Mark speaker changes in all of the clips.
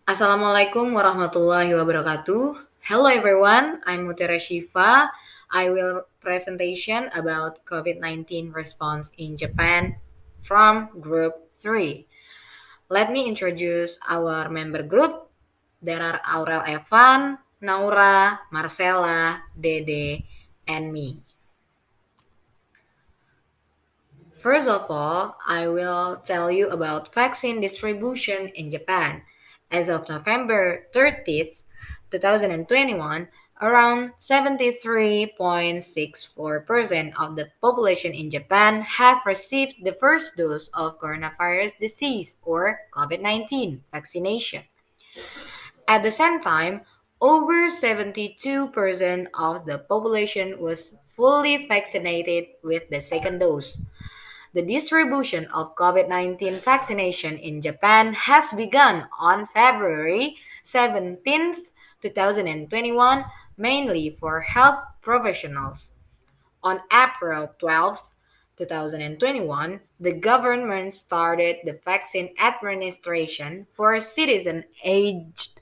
Speaker 1: Assalamualaikum warahmatullahi wabarakatuh. Hello everyone, I'm Muthiara Syifa. I will presentation about COVID-19 response in Japan from group 3. Let me introduce our member group. There are Aurel Evan, Naura, Marcella, Dede, and me. First of all, I will tell you about vaccine distribution in Japan. As of November 30th, 2021, around 73.64% of the population in Japan have received the first dose of coronavirus disease or COVID-19 vaccination. At the same time, over 72% of the population was fully vaccinated with the second dose. The distribution of COVID-19 vaccination in Japan has begun on February 17th, 2021, mainly for health professionals. On April 12th, 2021, the government started the vaccine administration for citizens aged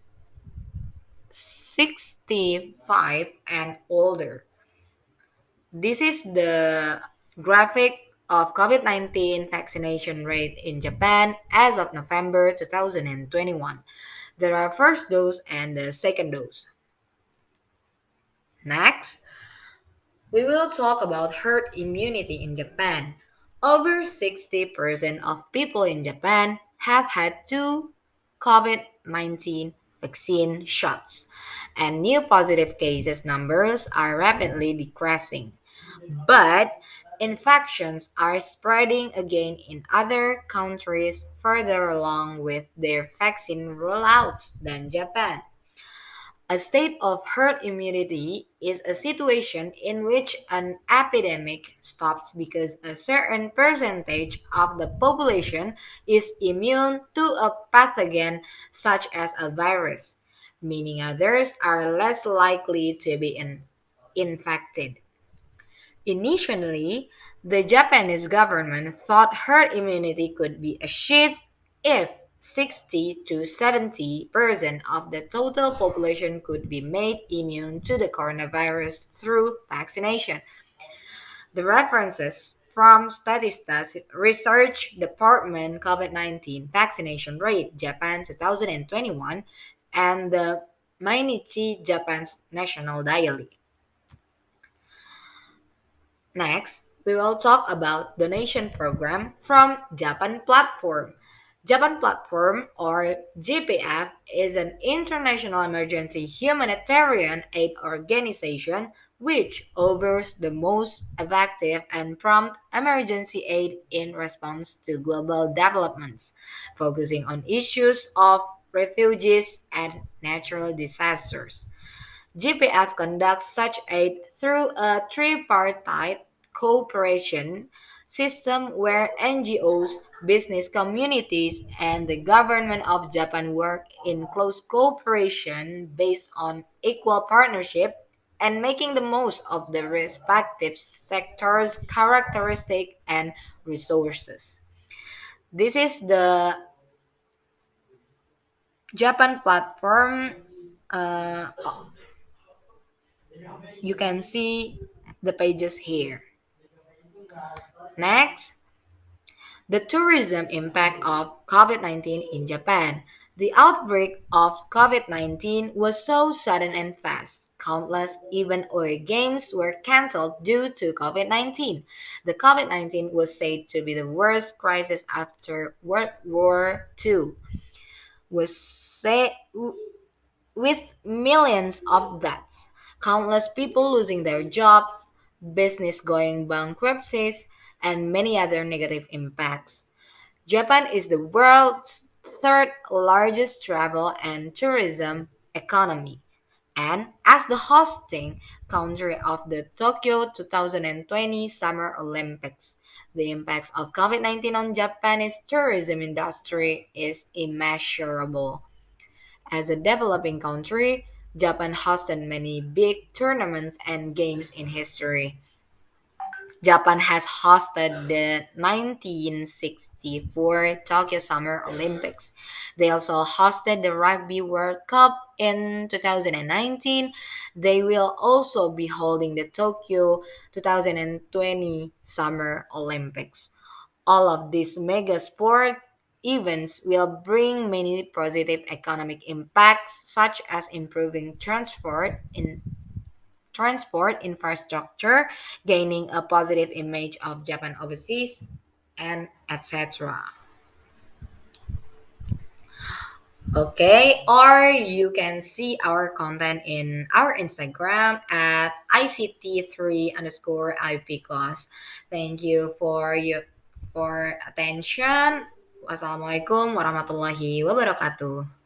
Speaker 1: 65 and older. This is the graphic of COVID-19 vaccination rate in Japan as of November 2021. There are first dose and the second dose. Next, we will talk about herd immunity in Japan. Over 60% of people in Japan have had two COVID-19 vaccine shots, and new positive cases numbers are rapidly decreasing. But infections are spreading again in other countries further along with their vaccine rollouts than Japan. A state of herd immunity is a situation in which an epidemic stops because a certain percentage of the population is immune to a pathogen such as a virus, meaning others are less likely to be infected. Initially, the Japanese government thought herd immunity could be achieved if 60 to 70% of the total population could be made immune to the coronavirus through vaccination. The references from Statistics Research Department COVID-19 vaccination rate Japan 2021 and the Mainichi Japan's National Daily. Next, we will talk about donation program from Japan Platform. Japan Platform or JPF is an international emergency humanitarian aid organization which offers the most effective and prompt emergency aid in response to global developments, focusing on issues of refugees and natural disasters. GPF conducts such aid through a tripartite cooperation system where NGOs, business communities, and the government of Japan work in close cooperation based on equal partnership and making the most of the respective sectors' characteristic and resources. This is the Japan platform. Uh, you can see the pages here. Next, the tourism impact of COVID-19 in Japan. The outbreak of COVID-19 was so sudden and fast. Countless events or games were canceled due to COVID-19. The COVID-19 was said to be the worst crisis after World War II, was say, with millions of deaths, countless people losing their jobs, business going bankruptcies, and many other negative impacts. Japan is the world's third largest travel and tourism economy, and as the hosting country of the Tokyo 2020 Summer Olympics, the impacts of COVID-19 on Japanese tourism industry is immeasurable. As a developing country, Japan hosted many big tournaments and games in history. Japan has hosted the 1964 Tokyo Summer Olympics. They also hosted the Rugby World Cup in 2019. They will also be holding the Tokyo 2020 Summer Olympics. All of these mega sport events will bring many positive economic impacts, such as improving transport infrastructure, gaining a positive image of Japan overseas, and etc. Okay, or you can see our content in our Instagram at ICT3 underscore IPCOS. Thank you for your for attention. Wassalamualaikum warahmatullahi wabarakatuh.